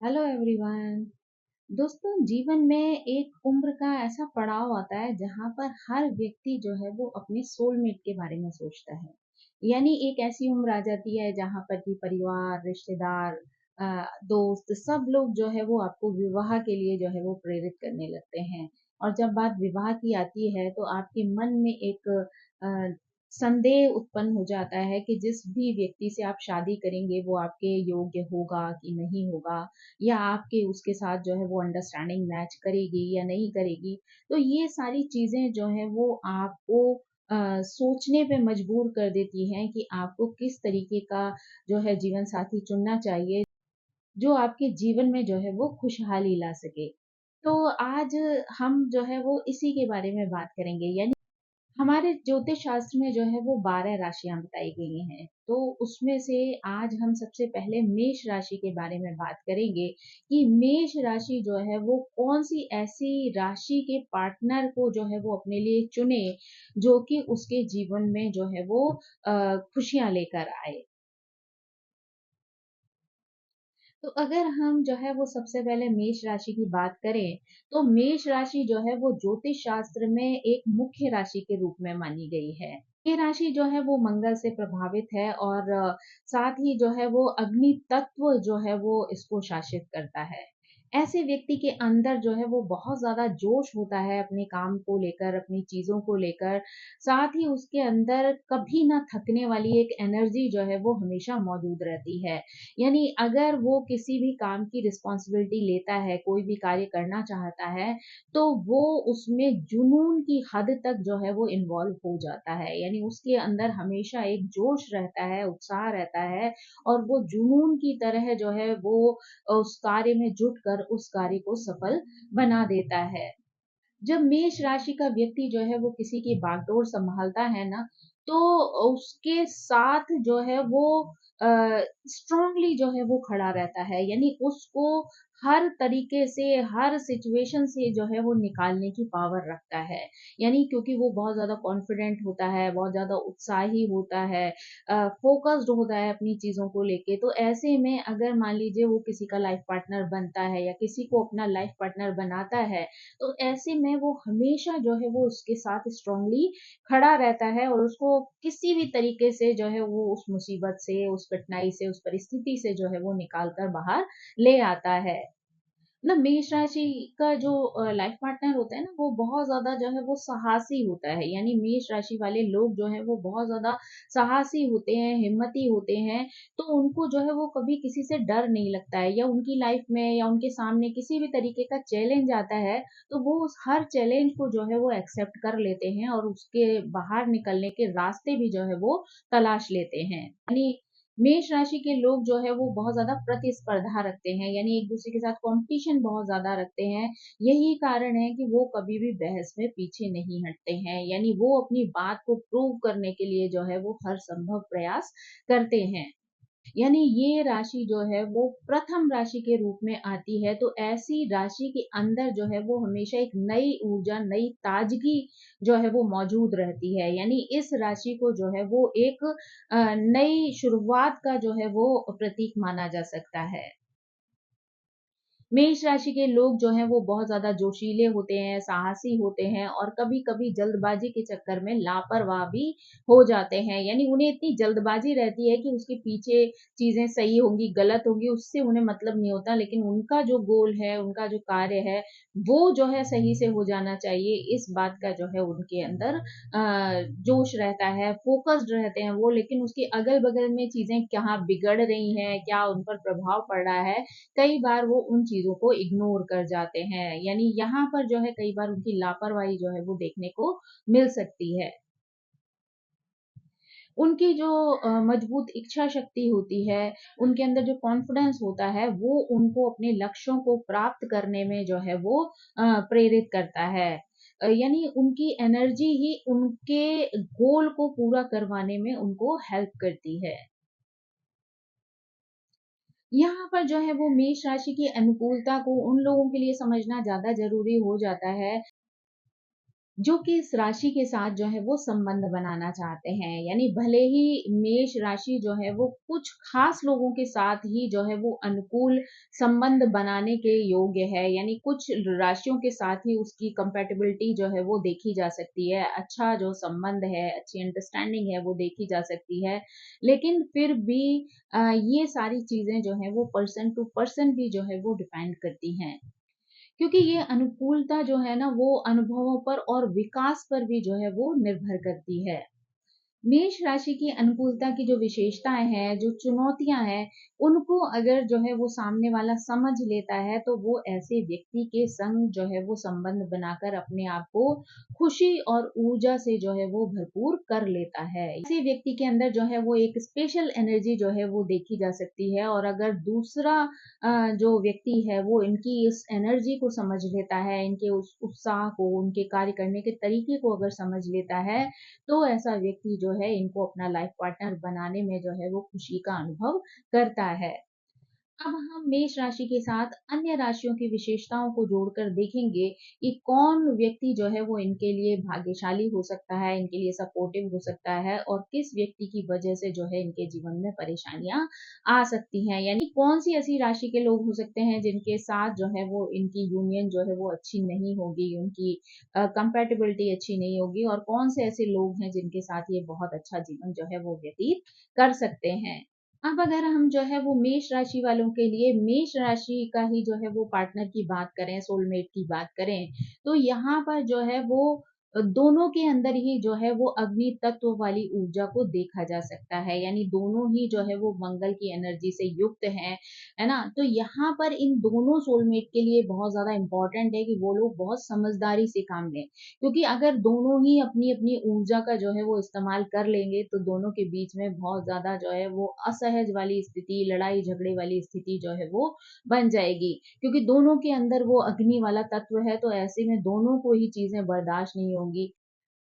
Hello everyone. दोस्तों, जीवन में एक उम्र का ऐसा पड़ाव आता है जहां पर हर व्यक्ति जो है वो अपने सोलमेट के बारे में सोचता है। यानी एक ऐसी उम्र आ जाती है जहां पर कि परिवार, रिश्तेदार, दोस्त सब लोग जो है वो आपको विवाह के लिए जो है वो प्रेरित करने लगते हैं। और जब बात विवाह की आती है तो आपके मन में एक संदेह उत्पन्न हो जाता है कि जिस भी व्यक्ति से आप शादी करेंगे वो आपके योग्य होगा कि नहीं होगा, या आपके उसके साथ जो है वो अंडरस्टैंडिंग मैच करेगी या नहीं करेगी। तो ये सारी चीजें जो है वो आपको सोचने पे मजबूर कर देती हैं कि आपको किस तरीके का जो है जीवन साथी चुनना चाहिए जो आपके जीवन में जो है वो खुशहाली ला सके। तो आज हम जो है वो इसी के बारे में बात करेंगे। यानी हमारे ज्योतिष शास्त्र में जो है वो 12 राशियां बताई गई हैं। तो उसमें से आज हम सबसे पहले मेष राशि के बारे में बात करेंगे कि मेष राशि जो है वो कौन सी ऐसी राशि के पार्टनर को जो है वो अपने लिए चुने जो कि उसके जीवन में जो है वो खुशियां लेकर आए। तो अगर हम जो है वो सबसे पहले मेष राशि की बात करें तो मेष राशि जो है वो ज्योतिष शास्त्र में एक मुख्य राशि के रूप में मानी गई है। ये राशि जो है वो मंगल से प्रभावित है और साथ ही जो है वो अग्नि तत्व जो है वो इसको शासित करता है। ऐसे व्यक्ति के अंदर जो है वो बहुत ज्यादा जोश होता है अपने काम को लेकर, अपनी चीजों को लेकर। साथ ही उसके अंदर कभी ना थकने वाली एक एनर्जी जो है वो हमेशा मौजूद रहती है। यानी अगर वो किसी भी काम की रिस्पॉन्सिबिलिटी लेता है, कोई भी कार्य करना चाहता है, तो वो उसमें जुनून की हद तक जो है वो इन्वॉल्व हो जाता है। यानी उसके अंदर हमेशा एक जोश रहता है, उत्साह रहता है, और वो जुनून की तरह जो है वो उस कार्य में जुट कर उस कार्य को सफल बना देता है। जब मेष राशि का व्यक्ति जो है वो किसी की बागडोर संभालता है ना, तो उसके साथ जो है वो स्ट्रांगली जो है वो खड़ा रहता है। यानी उसको हर तरीके से, हर सिचुएशन से जो है वो निकालने की पावर रखता है। यानी क्योंकि वो बहुत ज्यादा कॉन्फिडेंट होता है, बहुत ज्यादा उत्साही होता है, फोकस्ड होता है अपनी चीजों को लेके। तो ऐसे में अगर मान लीजिए वो किसी का लाइफ पार्टनर बनता है या किसी को अपना लाइफ पार्टनर बनाता है, तो ऐसे में वो हमेशा जो है वो उसके साथ स्ट्रांगली खड़ा रहता है और उसको किसी भी तरीके से जो है वो उस मुसीबत से, उस कठिनाई से, उस परिस्थिति से जो है वो निकाल कर बाहर ले आता है। ना मेष राशि का जो लाइफ पार्टनर होता है ना, वो बहुत ज्यादा जो है वो साहसी होता है। यानी मेष राशि वाले लोग जो है वो बहुत ज्यादा साहसी होते हैं, हिम्मती होते हैं। तो उनको जो है वो कभी किसी से डर नहीं लगता है, या उनकी लाइफ में या उनके सामने किसी भी तरीके का चैलेंज आता है तो वो उस हर चैलेंज को जो है वो एक्सेप्ट कर लेते हैं और उसके बाहर निकलने के रास्ते भी जो है वो तलाश लेते हैं। यानी मेष राशि के लोग जो है वो बहुत ज्यादा प्रतिस्पर्धा रखते हैं, यानी एक दूसरे के साथ कंपटीशन बहुत ज्यादा रखते हैं। यही कारण है कि वो कभी भी बहस में पीछे नहीं हटते हैं। यानी वो अपनी बात को प्रूव करने के लिए जो है वो हर संभव प्रयास करते हैं। यानी ये राशि जो है वो प्रथम राशि के रूप में आती है। तो ऐसी राशि के अंदर जो है वो हमेशा एक नई ऊर्जा, नई ताजगी जो है वो मौजूद रहती है। यानी इस राशि को जो है वो एक नई शुरुआत का जो है वो प्रतीक माना जा सकता है। मेष राशि के लोग जो हैं वो बहुत ज्यादा जोशीले होते हैं, साहसी होते हैं, और कभी कभी जल्दबाजी के चक्कर में लापरवाह भी हो जाते हैं। यानी उन्हें इतनी जल्दबाजी रहती है कि उसके पीछे चीजें सही होंगी गलत होंगी उससे उन्हें मतलब नहीं होता, लेकिन उनका जो गोल है, उनका जो कार्य है, वो जो है सही से हो जाना चाहिए। इस बात का जो है उनके अंदर जोश रहता है, फोकस्ड रहते हैं वो। लेकिन उसके अगल बगल में चीजें कहाँ बिगड़ रही हैं, क्या उन पर प्रभाव पड़ रहा है, कई बार वो उन चीजों को इग्नोर कर जाते हैं। यानी यहाँ पर जो है कई बार उनकी लापरवाही जो है वो देखने को मिल सकती है। उनकी जो मजबूत इच्छा शक्ति होती है, उनके अंदर जो कॉन्फिडेंस होता है, वो उनको अपने लक्ष्यों को प्राप्त करने में जो है वो प्रेरित करता है। यानी उनकी एनर्जी ही उनके गोल को पूरा करवाने में उनको हेल्प करती है। यहाँ पर जो है वो मेष राशि की अनुकूलता को उन लोगों के लिए समझना ज्यादा जरूरी हो जाता है जो कि इस राशि के साथ जो है वो संबंध बनाना चाहते हैं। यानी भले ही मेष राशि जो है वो कुछ खास लोगों के साथ ही जो है वो अनुकूल संबंध बनाने के योग्य है, यानी कुछ राशियों के साथ ही उसकी कंपैटिबिलिटी जो है वो देखी जा सकती है, अच्छा जो संबंध है, अच्छी अंडरस्टैंडिंग है वो देखी जा सकती है। लेकिन फिर भी ये सारी चीजें जो है वो पर्सन टू पर्सन भी जो है वो डिपेंड करती हैं, क्योंकि ये अनुकूलता जो है ना वो अनुभवों पर और विकास पर भी जो है वो निर्भर करती है। मेष राशि की अनुकूलता की जो विशेषताएं हैं, जो चुनौतियां हैं, उनको अगर जो है वो सामने वाला समझ लेता है, तो वो ऐसे व्यक्ति के संग जो है वो संबंध बनाकर अपने आप को खुशी और ऊर्जा से जो है वो भरपूर कर लेता है। ऐसे व्यक्ति के अंदर जो है वो एक स्पेशल एनर्जी जो है वो देखी जा सकती है, और अगर दूसरा जो व्यक्ति है वो इनकी इस एनर्जी को समझ लेता है, इनके उस उत्साह को, उनके कार्य करने के तरीके को अगर समझ लेता है, तो ऐसा व्यक्ति जो है इनको अपना लाइफ पार्टनर बनाने में जो है वो खुशी का अनुभव करता है। अब हम मेष राशि के साथ अन्य राशियों की विशेषताओं को जोड़कर देखेंगे कि कौन व्यक्ति जो है वो इनके लिए भाग्यशाली हो सकता है, इनके लिए सपोर्टिव हो सकता है, और किस व्यक्ति की वजह से जो है इनके जीवन में परेशानियां आ सकती हैं। यानी कौन सी ऐसी राशि के लोग हो सकते हैं जिनके साथ जो है वो इनकी यूनियन जो है वो अच्छी नहीं होगी, उनकी कंपेटेबिलिटी अच्छी नहीं होगी, और कौन से ऐसे लोग हैं जिनके साथ ये बहुत अच्छा जीवन जो है वो व्यतीत कर सकते हैं। अब अगर हम जो है वो मेष राशि वालों के लिए मेष राशि का ही जो है वो पार्टनर की बात करें, सोलमेट की बात करें, तो यहाँ पर जो है वो दोनों के अंदर ही जो है वो अग्नि तत्व वाली ऊर्जा को देखा जा सकता है। यानी दोनों ही जो है वो मंगल की एनर्जी से युक्त हैं, है ना? तो यहाँ पर इन दोनों सोलमेट के लिए बहुत ज्यादा इंपॉर्टेंट है कि वो लोग बहुत समझदारी से काम लें, क्योंकि अगर दोनों ही अपनी अपनी ऊर्जा का जो है वो इस्तेमाल कर लेंगे, तो दोनों के बीच में बहुत ज्यादा जो है वो असहज वाली स्थिति, लड़ाई झगड़े वाली स्थिति जो है वो बन जाएगी, क्योंकि दोनों के अंदर वो अग्नि वाला तत्व है, तो ऐसे में दोनों को ही चीजें बर्दाश्त नहीं होंगी।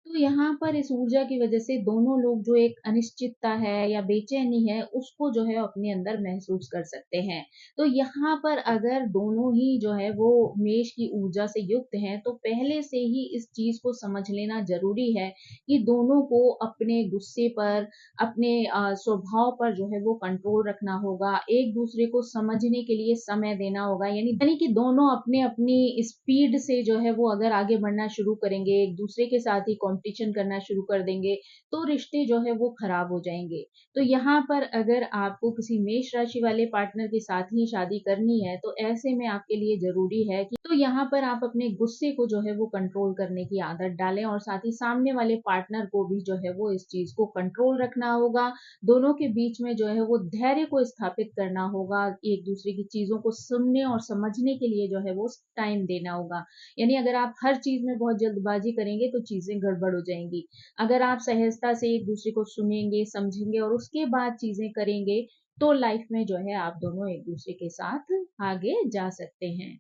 तो यहाँ पर इस ऊर्जा की वजह से दोनों लोग जो एक अनिश्चितता है या बेचैनी है उसको जो है अपने अंदर महसूस कर सकते हैं। तो यहाँ पर अगर दोनों ही जो है वो मेष की ऊर्जा से युक्त हैं, तो पहले से ही इस चीज को समझ लेना जरूरी है कि दोनों को अपने गुस्से पर, अपने स्वभाव पर जो है वो कंट्रोल रखना होगा, एक दूसरे को समझने के लिए समय देना होगा। यानी कि दोनों अपने अपनी स्पीड से जो है वो अगर आगे बढ़ना शुरू करेंगे, एक दूसरे के साथ ही कंपटीशन करना शुरू कर देंगे, तो रिश्ते जो है वो खराब हो जाएंगे। तो यहाँ पर अगर आपको किसी मेष राशि वाले पार्टनर के साथ ही शादी करनी है, तो ऐसे में आपके लिए जरूरी है कि तो यहाँ पर आप अपने गुस्से को जो है वो कंट्रोल करने की आदत डालें, और साथ ही सामने वाले पार्टनर को भी जो है वो इस चीज को कंट्रोल रखना होगा। दोनों के बीच में जो है वो धैर्य को स्थापित करना होगा, एक दूसरे की चीजों को सुनने और समझने के लिए जो है वो टाइम देना होगा। यानी अगर आप हर चीज में बहुत जल्दबाजी करेंगे तो चीजें गड़बड़ हो जाएंगी। अगर आप सहजता से एक दूसरे को सुनेंगे, समझेंगे और उसके बाद चीजें करेंगे, तो लाइफ में जो है आप दोनों एक दूसरे के साथ आगे जा सकते हैं।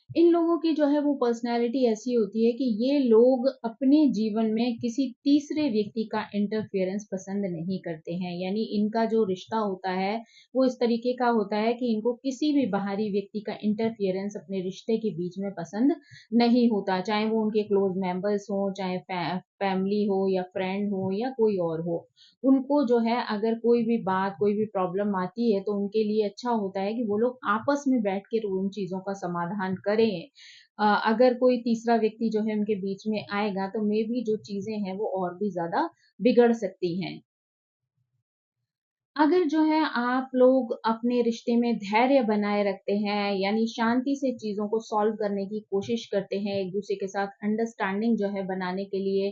इन लोगों की जो है वो पर्सनैलिटी ऐसी होती है कि ये लोग अपने जीवन में किसी तीसरे व्यक्ति का इंटरफेरेंस पसंद नहीं करते हैं। यानी इनका जो रिश्ता होता है वो इस तरीके का होता है कि इनको किसी भी बाहरी व्यक्ति का इंटरफेरेंस अपने रिश्ते के बीच में पसंद नहीं होता, चाहे वो उनके क्लोज मेंबर्स हो, चाहे फैमिली हो या फ्रेंड हो या कोई और हो। उनको जो है अगर कोई भी बात, कोई भी प्रॉब्लम आती है, तो उनके लिए अच्छा होता है कि वो लोग आपस में बैठ के उन चीजों का समाधान करें। अगर कोई तीसरा व्यक्ति जो है उनके बीच में आएगा, तो मे बी जो चीजें हैं वो और भी ज्यादा बिगड़ सकती हैं। अगर जो है आप लोग अपने रिश्ते में धैर्य बनाए रखते हैं, यानी शांति से चीजों को सॉल्व करने की कोशिश करते हैं, एक दूसरे के साथ अंडरस्टैंडिंग जो है बनाने के लिए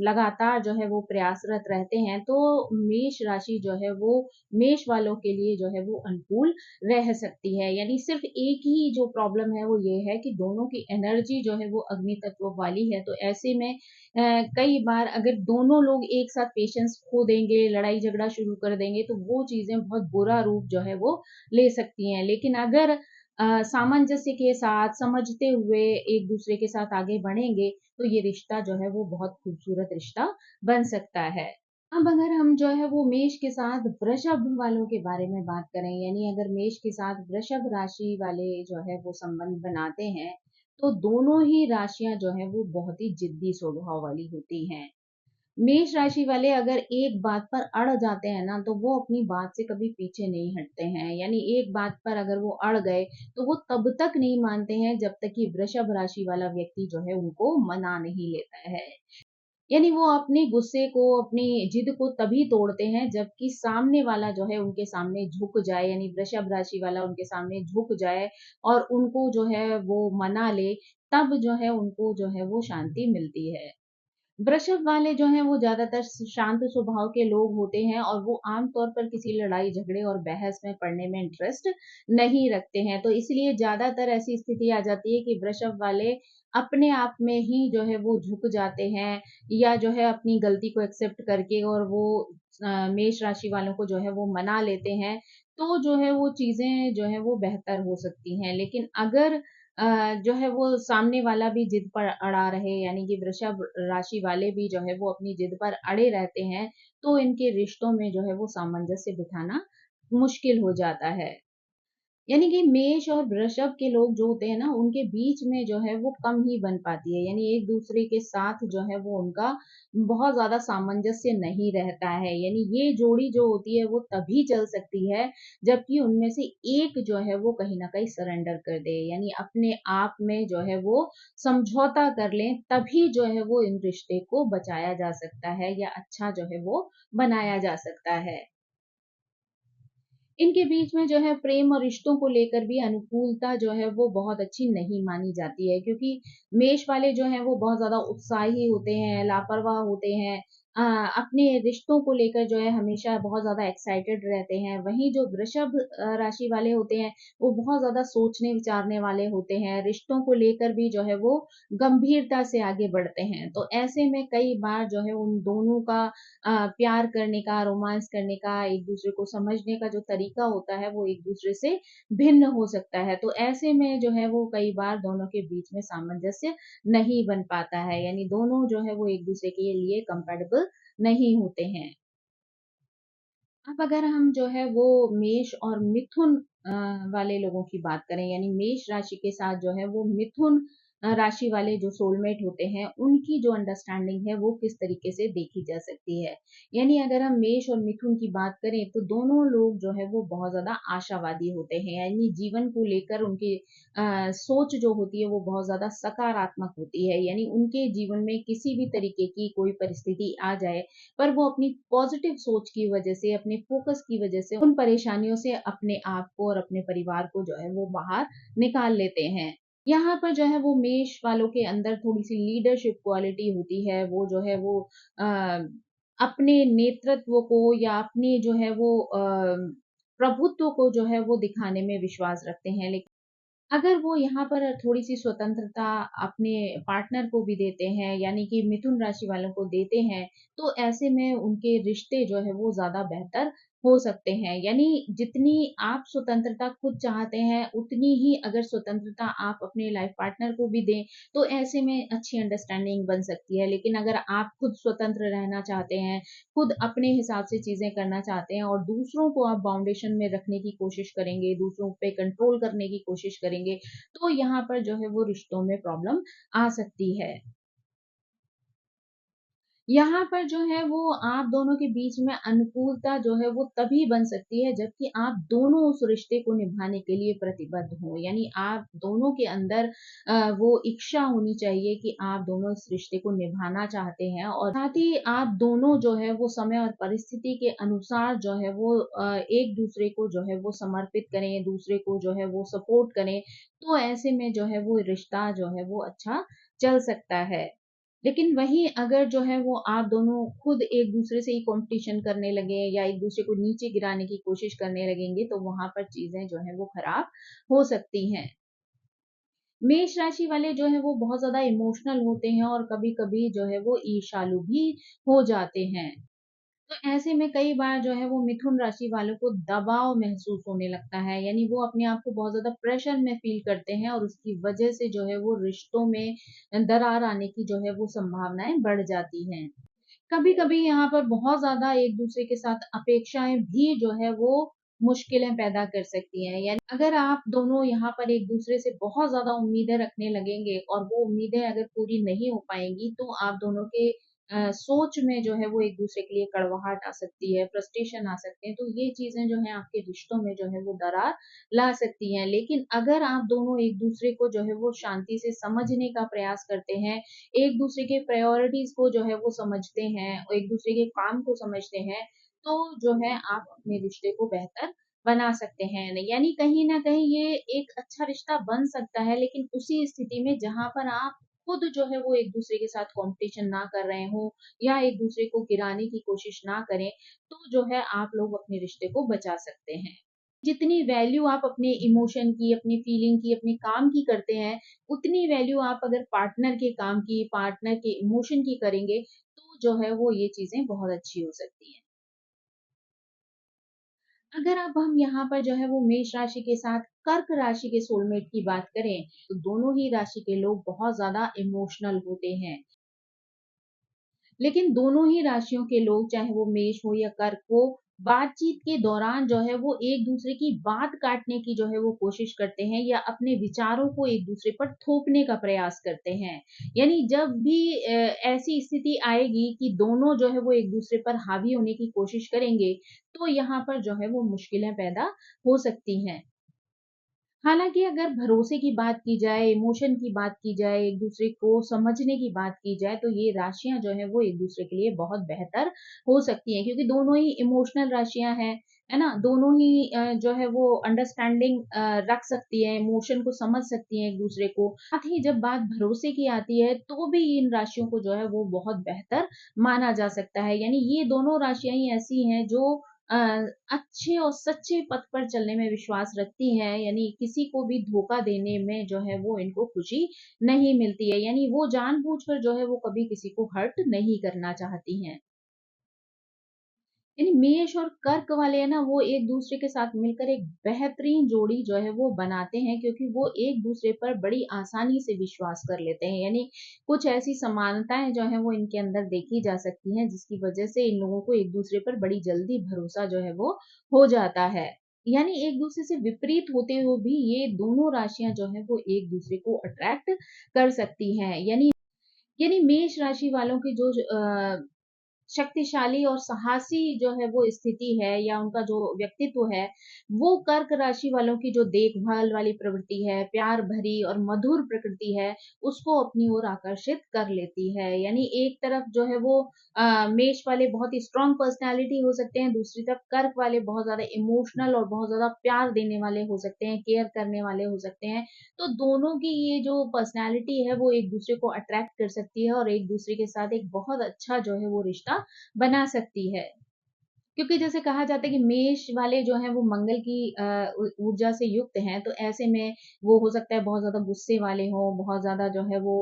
लगातार जो है वो प्रयासरत रहते हैं, तो मेष राशि जो है वो मेष वालों के लिए जो है वो अनुकूल रह सकती है। यानी सिर्फ एक ही जो प्रॉब्लम है वो ये है कि दोनों की एनर्जी जो है वो अग्नि तत्व वाली है, तो ऐसे में कई बार अगर दोनों लोग एक साथ पेशेंस खो देंगे, लड़ाई झगड़ा शुरू कर देंगे, तो वो चीजें बहुत बुरा रूप जो है वो ले सकती हैं। लेकिन अगर सामंजस्य के साथ समझते हुए एक दूसरे के साथ आगे बढ़ेंगे, तो ये रिश्ता जो है वो बहुत खूबसूरत रिश्ता बन सकता है। अब अगर हम जो है वो मेष के साथ वृषभ वालों के बारे में बात करें, यानी अगर मेष के साथ वृषभ राशि वाले जो है वो संबंध बनाते हैं, तो दोनों ही राशियां जो है वो बहुत ही जिद्दी स्वभाव वाली होती हैं। मेष राशि वाले अगर एक बात पर अड़ जाते हैं ना, तो वो अपनी बात से कभी पीछे नहीं हटते हैं। यानी एक बात पर अगर वो अड़ गए, तो वो तब तक नहीं मानते हैं जब तक कि वृषभ राशि वाला व्यक्ति जो है उनको मना नहीं लेता है। यानी वो अपने गुस्से को, अपनी जिद को तभी तोड़ते हैं जबकि सामने वाला जो है उनके सामने झुक जाए, यानी वृषभ राशि वाला उनके सामने झुक जाए और उनको जो है वो मना ले, तब जो है उनको जो है वो शांति मिलती है। वृषभ वाले जो हैं वो ज्यादातर शांत स्वभाव के लोग होते हैं और वो आमतौर पर किसी लड़ाई झगड़े और बहस में पड़ने में इंटरेस्ट नहीं रखते हैं। तो इसलिए ज्यादातर ऐसी स्थिति आ जाती है कि वृषभ वाले अपने आप में ही जो है वो झुक जाते हैं, या जो है अपनी गलती को एक्सेप्ट करके और वो मेष राशि वालों को जो है वो मना लेते हैं। तो जो है वो चीजें जो है वो बेहतर हो सकती हैं। लेकिन अगर जो है वो सामने वाला भी जिद पर अड़ा रहे, यानी कि वृषभ राशि वाले भी जो है वो अपनी जिद पर अड़े रहते हैं, तो इनके रिश्तों में जो है वो सामंजस्य बिठाना मुश्किल हो जाता है। यानी कि मेष और वृषभ के लोग जो होते हैं ना, उनके बीच में जो है वो कम ही बन पाती है। यानी एक दूसरे के साथ जो है वो उनका बहुत ज्यादा सामंजस्य नहीं रहता है। यानी ये जोड़ी जो होती है वो तभी चल सकती है जबकि उनमें से एक जो है वो कहीं ना कहीं सरेंडर कर दे, यानी अपने आप में जो है वो समझौता कर लें, तभी जो है वो इन रिश्ते को बचाया जा सकता है या अच्छा जो है वो बनाया जा सकता है। इनके बीच में जो है प्रेम और रिश्तों को लेकर भी अनुकूलता जो है वो बहुत अच्छी नहीं मानी जाती है, क्योंकि मेष वाले जो हैं वो बहुत ज्यादा उत्साही होते हैं, लापरवाह होते हैं, अपने रिश्तों को लेकर जो है हमेशा बहुत ज्यादा एक्साइटेड रहते हैं। वहीं जो वृषभ राशि वाले होते हैं, वो बहुत ज्यादा सोचने विचारने वाले होते हैं, रिश्तों को लेकर भी जो है वो गंभीरता से आगे बढ़ते हैं। तो ऐसे में कई बार जो है उन दोनों का प्यार करने का, रोमांस करने का, एक दूसरे को समझने का जो तरीका होता है वो एक दूसरे से भिन्न हो सकता है। तो ऐसे में जो है वो कई बार दोनों के बीच में सामंजस्य नहीं बन पाता है, यानी दोनों जो है वो एक दूसरे के लिए कंपैटिबल नहीं होते हैं। अब अगर हम जो है वो मेष और मिथुन वाले लोगों की बात करें, यानी मेष राशि के साथ जो है वो मिथुन राशि वाले जो सोलमेट होते हैं, उनकी जो अंडरस्टैंडिंग है वो किस तरीके से देखी जा सकती है। यानी अगर हम मेष और मिथुन की बात करें, तो दोनों लोग जो है वो बहुत ज्यादा आशावादी होते हैं, यानी जीवन को लेकर उनकी सोच जो होती है वो बहुत ज्यादा सकारात्मक होती है। यानी उनके जीवन में किसी भी तरीके की कोई परिस्थिति आ जाए, पर वो अपनी पॉजिटिव सोच की वजह से, अपने फोकस की वजह से उन परेशानियों से अपने आप को और अपने परिवार को जो है वो बाहर निकाल लेते हैं। यहाँ पर जो है वो मेष वालों के अंदर थोड़ी सी लीडरशिप क्वालिटी होती है। वो जो है वो अ, अपने नेतृत्व को या अपने जो है वो प्रभुत्व को जो है वो दिखाने में विश्वास रखते हैं। लेकिन अगर वो यहाँ पर थोड़ी-सी स्वतंत्रता अपने पार्टनर को भी देते हैं, यानी कि मिथुन राशि वालों को देते हैं, तो ऐसे में उनके रिश्ते जो है वो ज़्यादा बेहतर हो सकते हैं। यानी जितनी आप स्वतंत्रता खुद चाहते हैं, उतनी ही अगर स्वतंत्रता आप अपने लाइफ पार्टनर को भी दें, तो ऐसे में अच्छी अंडरस्टैंडिंग बन सकती है। लेकिन अगर आप खुद स्वतंत्र रहना चाहते हैं, खुद अपने हिसाब से चीज़ें करना चाहते हैं और दूसरों को आप बाउंडेशन में रखने की कोशिश करेंगे, दूसरों पे कंट्रोल करने की कोशिश करेंगे, तो यहाँ पर जो है वो रिश्तों में प्रॉब्लम आ सकती है। यहाँ पर जो है वो आप दोनों के बीच में अनुकूलता जो है वो तभी बन सकती है जबकि आप दोनों उस रिश्ते को निभाने के लिए प्रतिबद्ध हों। यानी आप दोनों के अंदर वो इच्छा होनी चाहिए कि आप दोनों इस रिश्ते को निभाना चाहते हैं, और साथ ही आप दोनों जो है वो समय और परिस्थिति के अनुसार जो है वो एक दूसरे को जो है वो समर्पित करें, दूसरे को जो है वो सपोर्ट करें। तो ऐसे में जो है वो रिश्ता जो है वो अच्छा चल सकता है। लेकिन वहीं अगर जो है वो आप दोनों खुद एक दूसरे से ही कॉम्पिटिशन करने लगे या एक दूसरे को नीचे गिराने की कोशिश करने लगेंगे, तो वहां पर चीजें जो है वो खराब हो सकती हैं। मेष राशि वाले जो है वो बहुत ज्यादा इमोशनल होते हैं और कभी कभी जो है वो ईर्ष्यालु भी हो जाते हैं। तो ऐसे में कई बार जो है वो मिथुन राशि वालों को दबाव महसूस होने लगता है, यानी वो अपने आप को बहुत ज्यादा प्रेशर में फील करते हैं और उसकी वजह से जो है वो रिश्तों में दरार आने की जो है वो संभावनाएं बढ़ जाती हैं। कभी कभी यहाँ पर बहुत ज्यादा एक दूसरे के साथ अपेक्षाएं भी जो है वो मुश्किलें पैदा कर सकती हैं। यानी अगर आप दोनों यहाँ पर एक दूसरे से बहुत ज्यादा उम्मीदें रखने लगेंगे और वो उम्मीदें अगर पूरी नहीं हो पाएंगी तो आप दोनों के सोच में जो है वो एक दूसरे के लिए कड़वाहट आ सकती है, फ्रस्ट्रेशन आ सकते हैं। तो ये चीजें जो है आपके रिश्तों में जो है वो दरार ला सकती हैं। लेकिन अगर आप दोनों एक दूसरे को जो है वो शांति से समझने का प्रयास करते हैं, एक दूसरे के प्रायोरिटीज को जो है वो समझते हैं और एक दूसरे के काम को समझते हैं, तो जो है आप अपने रिश्ते को बेहतर बना सकते हैं। यानी कहीं ना कहीं ये एक अच्छा रिश्ता बन सकता है, लेकिन उसी स्थिति में जहां पर आप खुद जो है वो एक दूसरे के साथ कंपटीशन ना कर रहे हो या एक दूसरे को गिराने की कोशिश ना करें, तो जो है आप लोग अपने रिश्ते को बचा सकते हैं। जितनी वैल्यू आप अपने इमोशन की, अपनी फीलिंग की, अपने काम की करते हैं, उतनी वैल्यू आप अगर पार्टनर के काम की, पार्टनर के इमोशन की करेंगे, तो जो है वो ये चीजें बहुत अच्छी हो सकती हैं। अगर अब हम यहाँ पर जो है वो मेष राशि के साथ कर्क राशि के सोलमेट की बात करें, तो दोनों ही राशि के लोग बहुत ज्यादा इमोशनल होते हैं। लेकिन दोनों ही राशियों के लोग, चाहे वो मेष हो या कर्क हो, बातचीत के दौरान जो है वो एक दूसरे की बात काटने की जो है वो कोशिश करते हैं या अपने विचारों को एक दूसरे पर थोपने का प्रयास करते हैं। यानी जब भी ऐसी स्थिति आएगी कि दोनों जो है वो एक दूसरे पर हावी होने की कोशिश करेंगे, तो यहाँ पर जो है वो मुश्किलें पैदा हो सकती हैं। हालाँकि अगर भरोसे की बात की जाए, इमोशन की बात की जाए, एक-दूसरे को समझने की बात की जाए, तो ये राशियाँ जो हैं वो एक-दूसरे के लिए बहुत बेहतर हो सकती हैं, क्योंकि दोनों ही इमोशनल राशियाँ हैं, है ना? दोनों ही जो है वो अंडरस्टैंडिंग रख सकती हैं, इमोशन को समझ सकती हैं एक-दूसरे को। साथ ही जब बात भरोसे की आती है, तो भी इन राशियों को जो है वो बहुत बेहतर माना जा सकता है। यानी ये दोनों राशियाँ ही ऐसी हैं जो अ, अच्छे और सच्चे पथ पर चलने में विश्वास रखती हैं। यानी किसी को भी धोखा देने में जो है वो इनको खुशी नहीं मिलती है। यानी वो जानबूझकर जो है वो कभी किसी को हर्ट नहीं करना चाहती हैं। यानी मेष और कर्क वाले है ना, वो एक दूसरे के साथ मिलकर एक बेहतरीन जोड़ी जो है वो बनाते हैं, क्योंकि वो एक दूसरे पर बड़ी आसानी से विश्वास कर लेते हैं। यानी कुछ ऐसी समानताएं जो है वो इनके अंदर देखी जा सकती हैं, जिसकी वजह से इन लोगों को एक दूसरे पर बड़ी जल्दी भरोसा जो है वो हो जाता है। यानी एक दूसरे से विपरीत होते हुए भी ये दोनों राशियां जो है वो एक दूसरे को अट्रैक्ट कर सकती हैं। यानी मेष राशि वालों की जो शक्तिशाली और साहसी जो है वो स्थिति है या उनका जो व्यक्तित्व है, वो कर्क राशि वालों की जो देखभाल वाली प्रवृत्ति है, प्यार भरी और मधुर प्रकृति है, उसको अपनी ओर आकर्षित कर लेती है। यानी एक तरफ जो है वो मेष वाले बहुत ही स्ट्रांग पर्सनैलिटी हो सकते हैं, दूसरी तरफ कर्क वाले बहुत ज़्यादा इमोशनल और बहुत ज़्यादा प्यार देने वाले हो सकते हैं, केयर करने वाले हो सकते हैं। तो दोनों की ये जो पर्सनैलिटी है वो एक दूसरे को अट्रैक्ट कर सकती है और एक दूसरे के साथ एक बहुत अच्छा जो है वो रिश्ता बना सकती है। क्योंकि जैसे कहा जाता है कि मेष वाले जो हैं वो मंगल की ऊर्जा से युक्त हैं, तो ऐसे में वो हो सकता है बहुत ज़्यादा गुस्से वाले हों, बहुत ज़्यादा जो है वो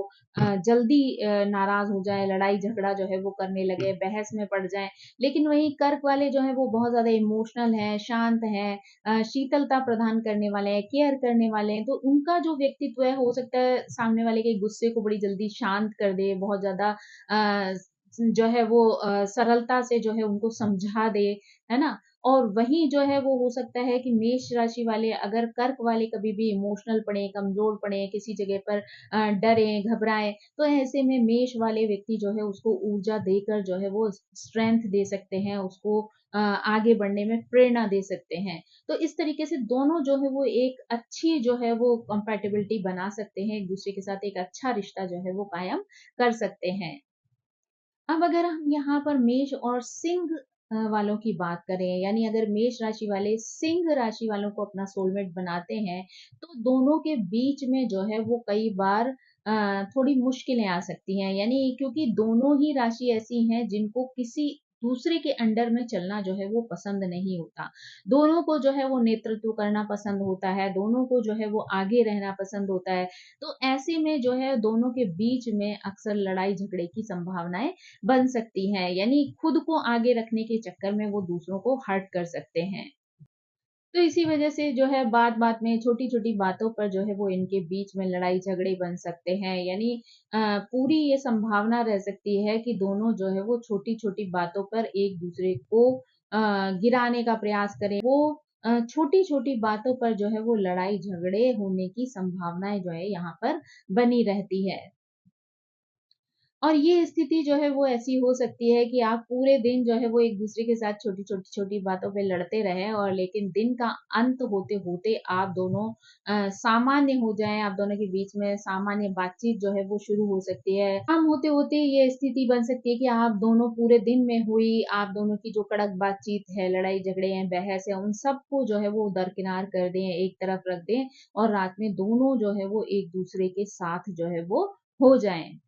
जल्दी नाराज़ हो जाएँ, लड़ाई-झगड़ा जो है वो करने लगे, बहस में पड़ जाएँ। लेकिन वहीं कर्क वाले जो हैं वो बहुत ज़्यादा इमोशनल हैं, शांत हैं, शीतलता प्रदान करने वाले हैं, केयर करने वाले हैं, तो उनका जो व्यक्तित्व है हो सकता है सामने वाले के गुस्से को बड़ी जल्दी शांत कर दे, बहुत ज़्यादा जो है वो सरलता से जो है उनको समझा दे, है ना? और वहीं जो है वो हो सकता है कि मेष राशि वाले अगर कर्क वाले कभी भी इमोशनल पड़े, कमज़ोर पड़े, किसी जगह पर डरें, घबराएँ, तो ऐसे में मेष वाले व्यक्ति जो है उसको ऊर्जा देकर जो है वो स्ट्रेंथ दे सकते हैं, उसको आगे बढ़ने में प्रेरणा दे सकते हैं। तो इस तरीके से दोनों जो है वो एक अच्छी जो है वो कंपैटिबिलिटी बना सकते हैं, एक-दूसरे के साथ एक अच्छा रिश्ता जो है वो कायम कर सकते हैं। अब अगर हम यहाँ पर मेष और सिंह वालों की बात करें, यानी अगर मेष राशि वाले सिंह राशि वालों को अपना सोलमेट बनाते हैं, तो दोनों के बीच में जो है वो कई बार थोड़ी मुश्किलें आ सकती हैं। यानी क्योंकि दोनों ही राशि ऐसी हैं जिनको किसी दूसरे के अंडर में चलना जो है वो पसंद नहीं होता। दोनों को जो है वो नेतृत्व करना पसंद होता है, दोनों को जो है वो आगे रहना पसंद होता है। तो ऐसे में जो है दोनों के बीच में अक्सर लड़ाई झगड़े की संभावनाएं बन सकती हैं। यानी खुद को आगे रखने के चक्कर में वो दूसरों को हर्ट कर सकते हैं। तो इसी वजह से जो है बात-बात में छोटी-छोटी बातों पर जो है वो इनके बीच में लड़ाई-झगड़े बन सकते हैं। यानी पूरी ये संभावना रह सकती है कि दोनों जो है वो छोटी-छोटी बातों पर एक-दूसरे को गिराने का प्रयास करें। वो छोटी-छोटी बातों पर जो है वो लड़ाई झगड़े होने की संभावनाएँ जो है यहाँ पर बनी रहती है। और ये स्थिति जो है वो ऐसी हो सकती है कि आप पूरे दिन जो है वो एक-दूसरे के साथ छोटी-छोटी बातों पे लड़ते रहें और लेकिन दिन का अंत होते-होते आप दोनों सामान्य हो जाएँ, आप दोनों के बीच में सामान्य बातचीत जो है वो शुरू हो सकती है। शाम होते-होते ये स्थिति बन सकती है कि आप दोनों पूरे दिन में हुई आप दोनों की जो कड़क बातचीत है, लड़ाई-झगड़े हैं, बहस है, उन सबको जो है वो दरकिनार कर दें, एक तरफ रख दें और रात में दोनों जो है वो एक-दूसरे के साथ जो है वो हो जाएँ।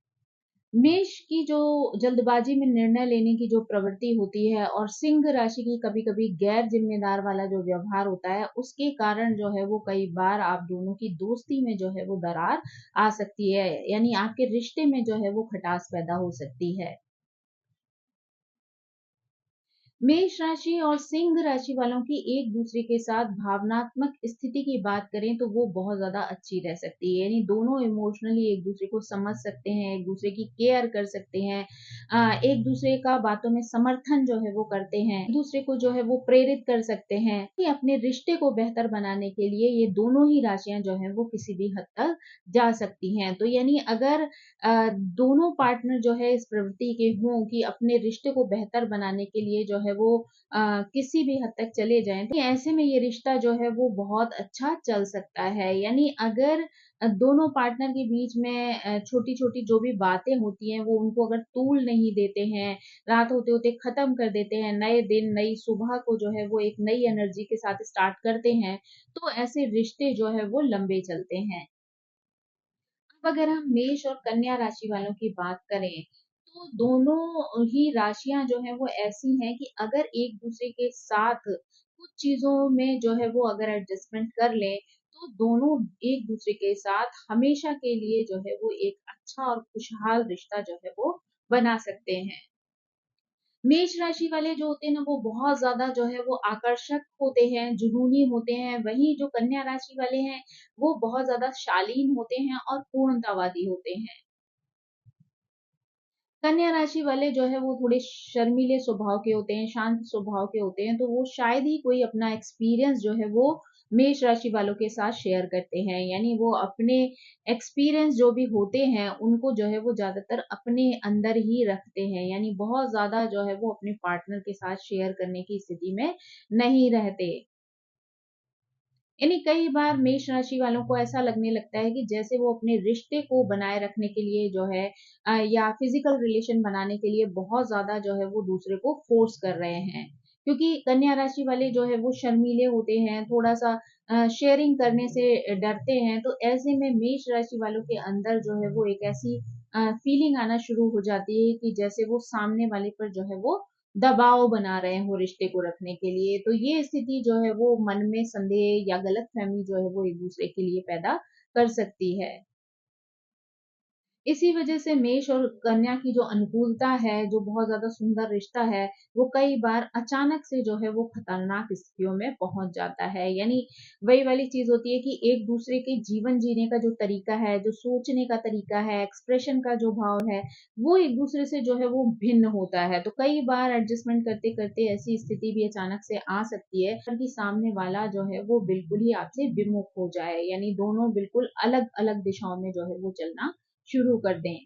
मेष की जो जल्दबाजी में निर्णय लेने की जो प्रवृत्ति होती है और सिंह राशि की कभी-कभी गैर जिम्मेदार वाला जो व्यवहार होता है, उसके कारण जो है वो कई बार आप दोनों की दोस्ती में जो है वो दरार आ सकती है, यानी आपके रिश्ते में जो है वो खटास पैदा हो सकती है। मेष राशि और सिंह राशि वालों की एक दूसरे के साथ भावनात्मक स्थिति की बात करें तो वो बहुत ज्यादा अच्छी रह सकती है, यानी दोनों इमोशनली एक दूसरे को समझ सकते हैं, एक दूसरे की केयर कर सकते हैं, एक दूसरे का बातों में समर्थन जो है वो करते हैं, एक दूसरे को जो है वो प्रेरित कर सकते हैं कि अपने रिश्ते को बेहतर बनाने के लिए ये दोनों ही राशियां जो है वो किसी भी हद तक जा सकती हैं। तो यानी अगर दोनों पार्टनर जो है इस प्रवृत्ति के हों कि अपने रिश्ते को बेहतर बनाने के लिए जो है वो किसी भी हद तक चले जाएँ, तो ऐसे में ये रिश्ता जो है वो बहुत अच्छा चल सकता है। यानी अगर दोनों पार्टनर के बीच में छोटी-छोटी जो भी बातें होती हैं, वो उनको अगर तूल नहीं देते हैं, रात होते-होते खत्म कर देते हैं, नए दिन, नई सुबह को जो है वो एक नई एनर्जी के साथ स्टार्ट करते हैं, तो ऐसे रिश्ते जो है वो लंबे चलते हैं। अब अगर हम मेष और कन्या राशि वालों की बात करें, तो दोनों ही राशियाँ जो हैं वो ऐसी हैं कि अगर एक-दूसरे के साथ कुछ चीज़ों में जो है वो अगर एडजस्टमेंट कर लें, तो दोनों एक-दूसरे के साथ हमेशा के लिए जो है वो एक अच्छा और खुशहाल रिश्ता जो है वो बना सकते हैं। मेष राशि वाले जो होते हैं ना, वो बहुत ज़्यादा जो है वो आकर्षक होते हैं, जुनूनी होते हैं, वहीं जो कन्या राशि वाले हैं, वो बहुत ज़्यादा शालीन होते हैं और पूर्णतावादी होते हैं। कन्या राशि वाले जो है वो थोड़े शर्मीले स्वभाव के होते हैं, शांत स्वभाव के होते हैं, तो वो शायद ही कोई अपना एक्सपीरियंस जो है वो मेष राशि वालों के साथ शेयर करते हैं। यानी वो अपने एक्सपीरियंस जो भी होते हैं, उनको जो है वो ज़्यादातर अपने अंदर ही रखते हैं। यानी बहुत ज़्यादा जो है वो अपने पार्टनर के साथ शेयर करने की स्थिति में नहीं रहते। यानी कई बार मेष राशि वालों को ऐसा लगने लगता है कि जैसे वो अपने रिश्ते को बनाए रखने के लिए जो है या फिजिकल रिलेशन बनाने के लिए बहुत ज्यादा जो है वो दूसरे को फोर्स कर रहे हैं, क्योंकि कन्या राशि वाले जो है वो शर्मीले होते हैं, थोड़ा सा शेयरिंग करने से डरते हैं, तो ऐसे में मेष राशि वालों के अंदर जो है वो एक ऐसी फीलिंग आना शुरू हो जाती है कि जैसे वो सामने वाले पर जो है वो दबाव बना रहे हों रिश्ते को रखने के लिए। तो ये स्थिति जो है वो मन में संदेह या गलतफ़हमी जो है वो एक-दूसरे के लिए पैदा कर सकती है। इसी वजह से मेष और कन्या की जो अनुकूलता है, जो बहुत ज़्यादा सुंदर रिश्ता है, वो कई बार अचानक से जो है वो खतरनाक स्थितियों में पहुँच जाता है। यानी वही वाली चीज़ होती है कि एक-दूसरे के जीवन जीने का जो तरीका है, जो सोचने का तरीका है, एक्सप्रेशन का जो भाव है, वो एक-दूसरे से जो है वो भिन्न होता है। तो कई बार एडजस्टमेंट करते-करते ऐसी स्थिति भी अचानक से आ सकती है कि सामने वाला जो है वो बिल्कुल ही आपसे विमुख हो जाए। यानी दोनों बिल्कुल अलग-अलग दिशाओं में जो है वो चलना शुरू कर दें।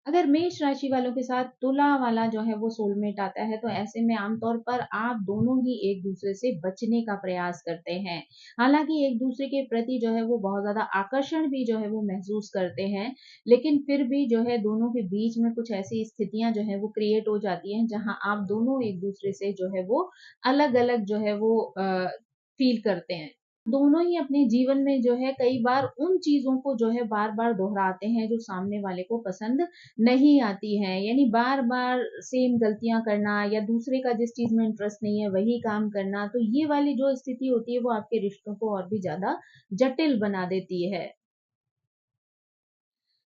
अगर मेष राशि वालों के साथ तुला वाला जो है वो सोलमेट आता है, तो ऐसे में आमतौर पर आप दोनों ही एक दूसरे से बचने का प्रयास करते हैं। हालांकि एक दूसरे के प्रति जो है वो बहुत ज्यादा आकर्षण भी जो है वो महसूस करते हैं, लेकिन फिर भी जो है दोनों के बीच में कुछ ऐसी स्थितियां जो है वो क्रिएट हो जाती हैं जहां आप दोनों एक दूसरे से जो है वो अलग अलग जो है वो फील करते हैं। दोनों ही अपने जीवन में जो है कई बार उन चीज़ों को जो है बार-बार दोहराते हैं जो सामने वाले को पसंद नहीं आती हैं। यानी बार-बार सेम गलतियाँ करना या दूसरे का जिस चीज़ में इंटरेस्ट नहीं है वही काम करना, तो ये वाली जो स्थिति होती है वो आपके रिश्तों को और भी ज़्यादा जटिल बना देती है।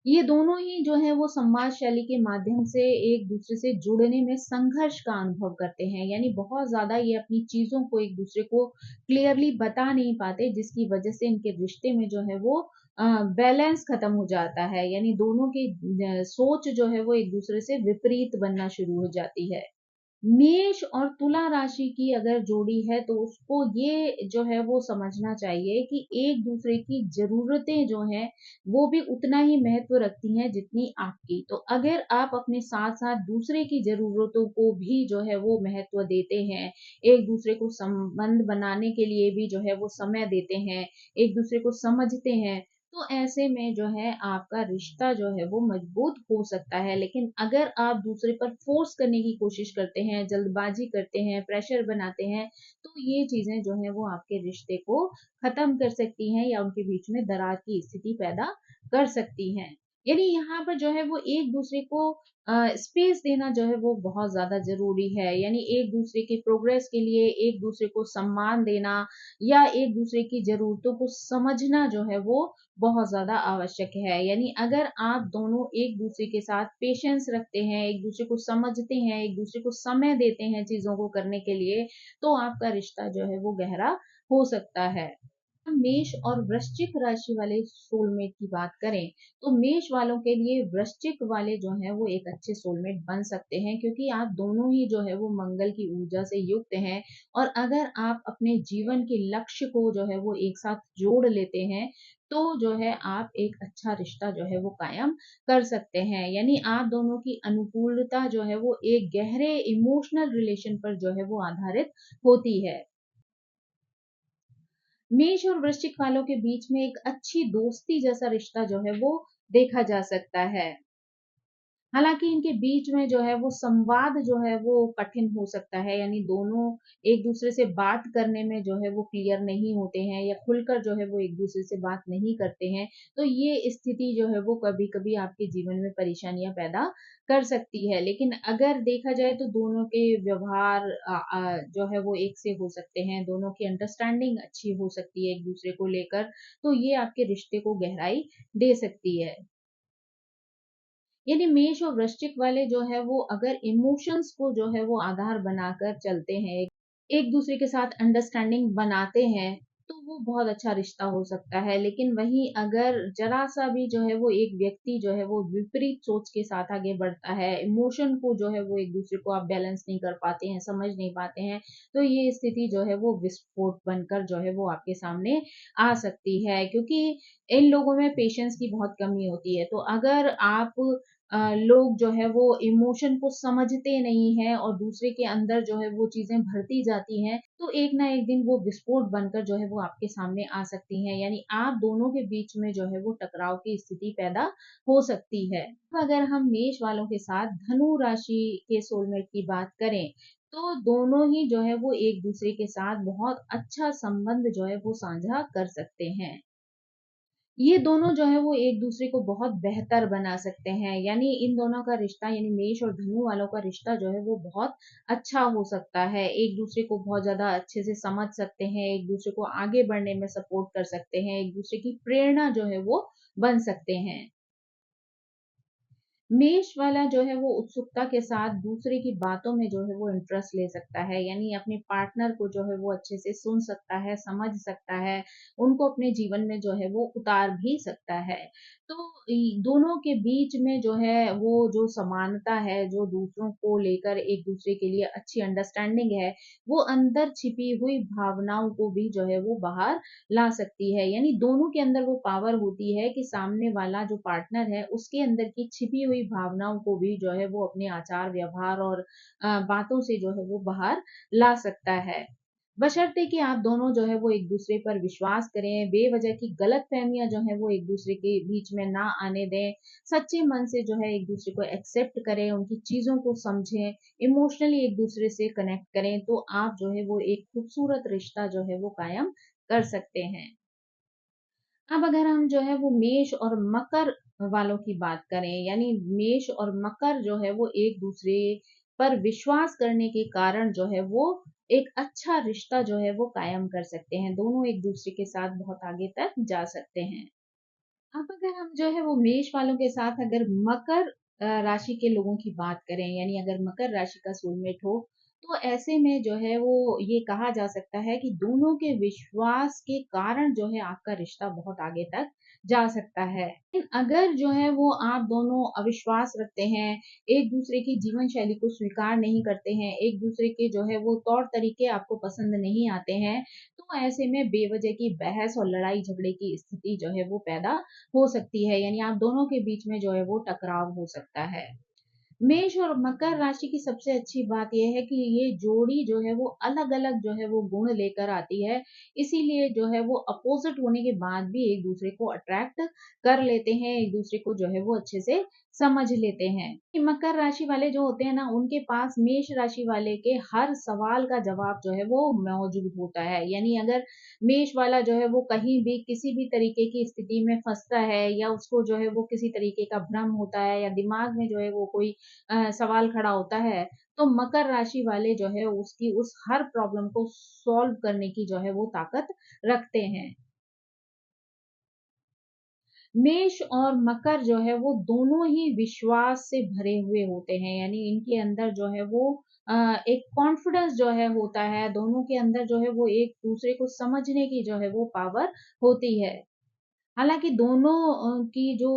ये दोनों ही जो है वो संवाद शैली के माध्यम से एक दूसरे से जुड़ने में संघर्ष का अनुभव करते हैं, यानी बहुत ज्यादा ये अपनी चीजों को एक दूसरे को क्लियरली बता नहीं पाते, जिसकी वजह से इनके रिश्ते में जो है वो बैलेंस खत्म हो जाता है। यानी दोनों की सोच जो है वो एक दूसरे से विपरीत बनना शुरू हो जाती है। मेष और तुला राशि की अगर जोड़ी है तो उसको ये जो है वो समझना चाहिए कि एक दूसरे की जरूरतें जो हैं वो भी उतना ही महत्व रखती हैं जितनी आपकी। तो अगर आप अपने साथ साथ दूसरे की जरूरतों को भी जो है वो महत्व देते हैं, एक दूसरे को संबंध बनाने के लिए भी जो है वो समय देते हैं, एक दूसरे को समझते हैं, तो ऐसे में जो है आपका रिश्ता जो है वो मजबूत हो सकता है। लेकिन अगर आप दूसरे पर फोर्स करने की कोशिश करते हैं, जल्दबाजी करते हैं, प्रेशर बनाते हैं, तो ये चीजें जो है वो आपके रिश्ते को खत्म कर सकती हैं या उनके बीच में दरार की स्थिति पैदा कर सकती हैं। यानी यहाँ पर जो है वो एक दूसरे को स्पेस देना जो है वो बहुत ज्यादा जरूरी है। यानी एक दूसरे की प्रोग्रेस के लिए एक दूसरे को सम्मान देना या एक दूसरे की जरूरतों को समझना जो है वो बहुत ज़्यादा आवश्यक है। यानी अगर आप दोनों एक दूसरे के साथ पेशेंस रखते हैं, एक दूसरे को समझते हैं, एक दूसरे को समय देते हैं चीज़ों को करने के लिए, तो आपका रिश्ता जो है वो गहरा हो सकता है। मेष और वृश्चिक राशि वाले सोलमेट की बात करें तो मेष वालों के लिए वृश्चिक वाले जो हैं वो एक अच्छे सोलमेट बन सकते हैं, क्योंकि आप दोनों ही जो है वो मंगल की ऊर्जा से युक्त हैं। और अगर आप अपने जीवन के लक्ष्य को जो है वो एक साथ जोड़ लेते हैं तो जो है आप एक अच्छा रिश्ता जो है वो कायम कर सकते हैं। यानी आप दोनों की अनुकूलता जो है वो एक गहरे इमोशनल रिलेशन पर जो है वो आधारित होती है। मेष और वृश्चिक वालों के बीच में एक अच्छी दोस्ती जैसा रिश्ता जो है वो देखा जा सकता है। हालाँकि इनके बीच में जो है वो संवाद जो है वो कठिन हो सकता है, यानी दोनों एक-दूसरे से बात करने में जो है वो क्लियर नहीं होते हैं या खुलकर जो है वो एक-दूसरे से बात नहीं करते हैं। तो ये स्थिति जो है वो कभी-कभी आपके जीवन में परेशानियाँ पैदा कर सकती है। लेकिन अगर देखा जाए तो दोनों के व्यवहार जो है वो एक से हो सकते हैं, दोनों की अंडरस्टैंडिंग अच्छी हो सकती है एक-दूसरे को लेकर, तो ये आपके रिश्ते को गहराई दे सकती है। यानी मेष और वृश्चिक वाले जो है वो अगर इमोशंस को जो है वो आधार बनाकर चलते हैं, एक दूसरे के साथ अंडरस्टैंडिंग बनाते हैं, तो वो बहुत अच्छा रिश्ता हो सकता है। लेकिन वहीं अगर जरा सा भी जो है वो एक व्यक्ति जो है वो विपरीत सोच के साथ आगे बढ़ता है, इमोशन को जो है वो एक दूसरे को आप बैलेंस नहीं कर पाते हैं, समझ नहीं पाते हैं, तो ये स्थिति जो है वो विस्फोट बनकर जो है वो आपके सामने आ सकती है, क्योंकि इन लोगों में पेशेंस की बहुत कमी होती है। तो अगर आप लोग जो है वो इमोशन को समझते नहीं हैं और दूसरे के अंदर जो है वो चीजें भरती जाती हैं, तो एक ना एक दिन वो विस्फोट बनकर जो है वो आपके सामने आ सकती हैं। यानी आप दोनों के बीच में जो है वो टकराव की स्थिति पैदा हो सकती है। अब अगर हम मेष वालों के साथ धनु राशि के सोलमेट की बात करें तो दोनों ही जो है वो एक दूसरे के साथ बहुत अच्छा संबंध जो है वो साझा कर सकते हैं। ये दोनों जो है वो एक दूसरे को बहुत बेहतर बना सकते हैं। यानी इन दोनों का रिश्ता, यानी मेष और धनु वालों का रिश्ता जो है वो बहुत अच्छा हो सकता है। एक दूसरे को बहुत ज़्यादा अच्छे से समझ सकते हैं, एक दूसरे को आगे बढ़ने में सपोर्ट कर सकते हैं, एक दूसरे की प्रेरणा जो है वो बन सकते हैं। मेष वाला जो है वो उत्सुकता के साथ दूसरे की बातों में जो है वो इंटरेस्ट ले सकता है, यानी अपने पार्टनर को जो है वो अच्छे से सुन सकता है, समझ सकता है, उनको अपने जीवन में जो है वो उतार भी सकता है। तो दोनों के बीच में जो है वो जो समानता है, जो दूसरों को लेकर एक दूसरे के लिए अच्छी अंडरस्टैंडिंग है, वो अंदर छिपी हुई भावनाओं को भी जो है वो बाहर ला सकती है। यानी दोनों के अंदर वो पावर होती है कि सामने वाला जो पार्टनर है उसके अंदर की छिपी हुई भावनाओं को भी जो है वो अपने आचार व्यवहार और बातों से जो है वो बाहर ला सकता है। बशर्ते कि आप दोनों जो है वो एक दूसरे पर विश्वास करें, बेवजह की गलत फहमियां जो है वो एक दूसरे के बीच में ना आने दें, सच्चे मन से जो है एक दूसरे को एक्सेप्ट करें, उनकी चीजों को समझें, इमोशनली एक दूसरे से कनेक्ट करें, तो आप जो है वो एक खूबसूरत रिश्ता जो है वो कायम कर सकते हैं। अब अगर हम जो है वो मेष और मकर वालों की बात करें, यानी मेष और मकर जो है वो एक दूसरे पर विश्वास करने के कारण जो है वो एक अच्छा रिश्ता जो है वो कायम कर सकते हैं। दोनों एक दूसरे के साथ बहुत आगे तक जा सकते हैं। अब अगर हम जो है वो मेष वालों के साथ अगर मकर राशि के लोगों की बात करें, यानी अगर मकर राशि का सोलमेट हो, तो ऐसे में जो है वो ये कहा जा सकता है कि दोनों के विश्वास के कारण जो है आपका रिश्ता बहुत आगे तक जा सकता है। लेकिन अगर जो है वो आप दोनों अविश्वास रखते हैं, एक दूसरे की जीवन शैली को स्वीकार नहीं करते हैं, एक दूसरे के जो है वो तौर तरीके आपको पसंद नहीं आते हैं, तो ऐसे में बेवजह की बहस और लड़ाई झगड़े की स्थिति जो है वो पैदा हो सकती है, यानी आप दोनों के बीच में जो है वो टकराव हो सकता है। मेष और मकर राशि की सबसे अच्छी बात ये है कि ये जोड़ी जो है वो अलग-अलग जो है वो गुण लेकर आती है। इसीलिए जो है वो अपोज़िट होने के बाद भी एक-दूसरे को अट्रैक्ट कर लेते हैं, एक-दूसरे को जो है वो अच्छे से समझ लेते हैं। कि मकर राशि वाले जो होते हैं ना, उनके पास मेष राशि वाले के हर सवाल का जवाब जो है वो मौजूद होता है। यानी अगर मेष वाला जो है वो कहीं भी किसी भी तरीके की स्थिति में फँसता है या उसको जो है वो किसी तरीके का भ्रम होता है या दिमाग में जो है वो कोई सवाल खड़ा होता है, तो मकर राशि वाले जो है उसकी उस हर प्रॉब्लम को सॉल्व करने की जो है वो ताकत रखते हैं। मेष और मकर जो है वो दोनों ही विश्वास से भरे हुए होते हैं, यानी इनके अंदर जो है वो एक कॉन्फिडेंस जो है होता है, दोनों के अंदर जो है वो एक दूसरे को समझने की जो है वो पावर होती है। हालाँकि दोनों की जो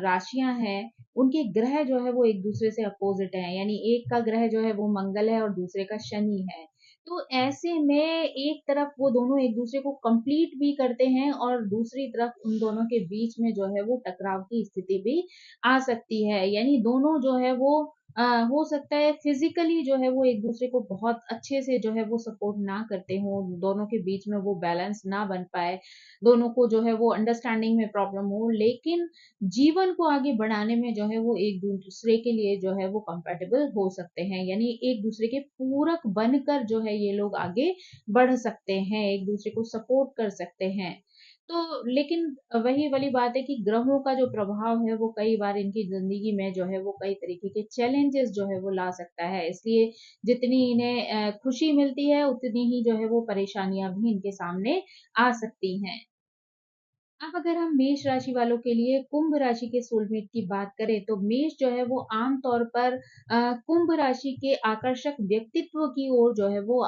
राशियाँ हैं, उनके ग्रह जो है वो एक-दूसरे से अपोज़िट हैं, यानी एक का ग्रह जो है वो मंगल है और दूसरे का शनि है। तो ऐसे में एक तरफ वो दोनों एक-दूसरे को कंप्लीट भी करते हैं और दूसरी तरफ उन दोनों के बीच में जो है वो टकराव की स्थिति भी आ सकती है। यानी दोनों जो है वो हो सकता है फिज़िकली जो है वो एक-दूसरे को बहुत अच्छे से जो है वो सपोर्ट ना करते हों, दोनों के बीच में वो बैलेंस ना बन पाए, दोनों को जो है वो अंडरस्टैंडिंग में प्रॉब्लम हो, लेकिन जीवन को आगे बढ़ाने में जो है वो एक दूसरे के लिए जो है वो कंपैटिबल हो सकते हैं, यानी एक दूसरे के पूरक बनकर जो है ये लोग आगे बढ़ सकते हैं, एक दूसरे को सपोर्ट कर सकते हैं। तो लेकिन वही वाली बात है कि ग्रहों का जो प्रभाव है वो कई बार इनकी जिंदगी में जो है वो कई तरीके के चैलेंजेस जो है वो ला सकता है, इसलिए जितनी इन्हें खुशी मिलती है उतनी ही जो है वो परेशानियां भी इनके सामने आ सकती हैं। अब अगर हम मेष राशि वालों के लिए कुंभ राशि के सोलमेट की बात करें, तो मेष जो है वो आम तौर पर कुंभ राशि के आकर्षक व्यक्तित्व की ओर जो है वो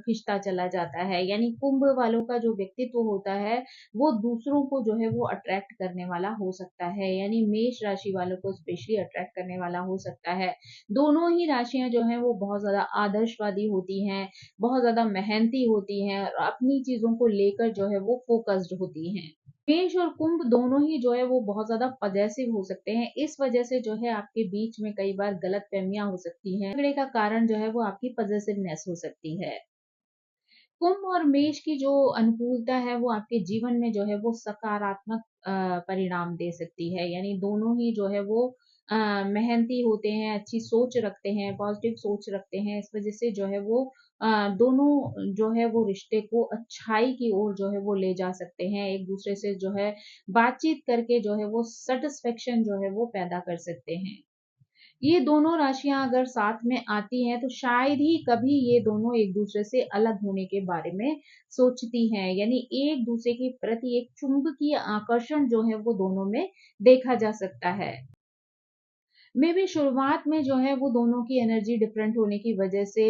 खिंचता चला जाता है। यानी कुंभ वालों का जो व्यक्तित्व होता है, वो दूसरों को जो है वो अट्रैक्ट करने वाला हो सकता है। यानी मेष राशि वालों को स्पेशली अट्रैक्ट करने वाला हो सकता है। दोनों ही राशियाँ जो हैं वो बहुत ज़्यादा आदर्शवादी होती हैं, बहुत ज़्यादा मेहनती होती हैं और अपनी चीज़ों को लेकर जो है वो फ़ोकस्ड होती हैं। मेष और कुंभ दोनों ही जो है वो बहुत ज़्यादा पजेसिव हो सकते हैं। इस वजह से जो है आपके बीच में कई बार गलतफ़हमियाँ हो सकती हैं। झगड़े का कारण जो है वो आपकी पजेसिवनेस हो सकती है। कुंभ और मेष की जो अनुकूलता है वो आपके जीवन में जो है वो सकारात्मक परिणाम दे सकती है। यानी दोनों ही जो है वो मेहनती होते हैं, अच्छी सोच रखते हैं, पॉजिटिव सोच रखते हैं। इस वज़ह से जो है वो दोनों जो है वो रिश्ते को अच्छाई की ओर जो है वो ले जा सकते हैं। एक-दूसरे से जो है बातचीत करके जो है वो सैटिस्फैक्शन जो है वो पैदा कर सकते हैं। ये दोनों राशियाँ अगर साथ में आती हैं, तो शायद ही कभी ये दोनों एक-दूसरे से अलग होने के बारे में सोचती हैं। यानी एक-दूसरे के प्रति एक चुंबकीय आकर्षण जो है वो दोनों में देखा जा सकता है। मेबी शुरुआत में जो है वो दोनों की एनर्जी डिफरेंट होने की वजह से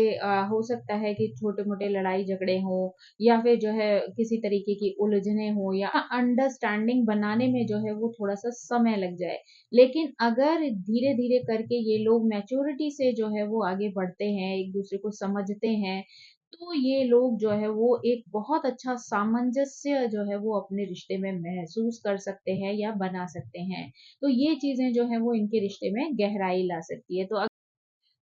हो सकता है कि छोटे-मोटे लड़ाई झगड़े हों या फिर जो है किसी तरीके की उलझने हों या अंडरस्टैंडिंग बनाने में जो है वो थोड़ा-सा समय लग जाए। लेकिन अगर धीरे-धीरे करके ये लोग मैच्योरिटी से जो है वो आगे बढ़ते हैं, एक-दूसरे को समझते हैं, तो ये लोग जो है वो एक बहुत अच्छा सामंजस्य जो है वो अपने रिश्ते में महसूस कर सकते हैं या बना सकते हैं। तो ये चीज़ें जो हैं वो इनके रिश्ते में गहराई ला सकती है। तो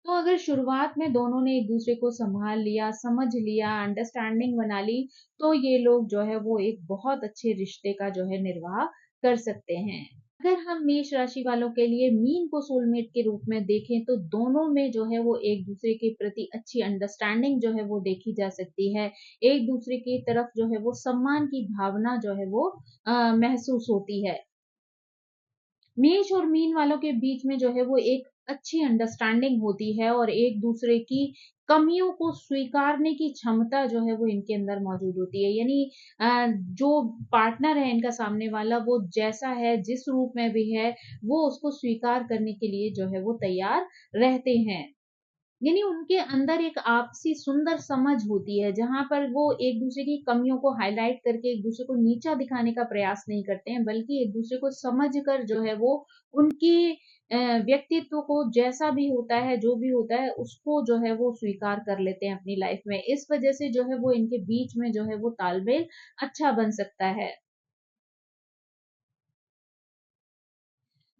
अगर शुरुआत में दोनों ने एक-दूसरे को सँभाल लिया, समझ लिया, अंडरस्टैंडिंग बना ली, तो ये लोग जो है वो एक बहुत अच्छे रिश्ते का जो है निर्वाह कर सकते हैं। अगर हम मेष राशि वालों के लिए मीन को सोलमेट के रूप में देखें, तो दोनों में जो है वो एक-दूसरे के प्रति अच्छी अंडरस्टैंडिंग जो है वो देखी जा सकती है। एक-दूसरे की तरफ जो है वो सम्मान की भावना जो है वो महसूस होती है। मेष और मीन वालों के बीच में जो है वो एक अच्छी अंडरस्टैंडिंग होती है और एक दूसरे की कमियों को स्वीकारने की क्षमता जो है वो इनके अंदर मौजूद होती है। यानी जो पार्टनर है इनका सामने वाला वो जैसा है, जिस रूप में भी है, वो उसको स्वीकार करने के लिए जो है वो तैयार रहते हैं। यानी उनके अंदर एक आपसी सुंदर समझ होती है, जहाँ पर वो एक-दूसरे की कमियों को हाइलाइट करके एक-दूसरे को नीचा दिखाने का प्रयास नहीं करते हैं, बल्कि एक-दूसरे को समझ कर जो है वो उनके व्यक्तित्व को जैसा भी होता है, जो भी होता है, उसको जो है वो स्वीकार कर लेते हैं अपनी लाइफ में। इस वजह से जो है वो इनके बीच में जो है वो तालमेल अच्छा बन सकता है।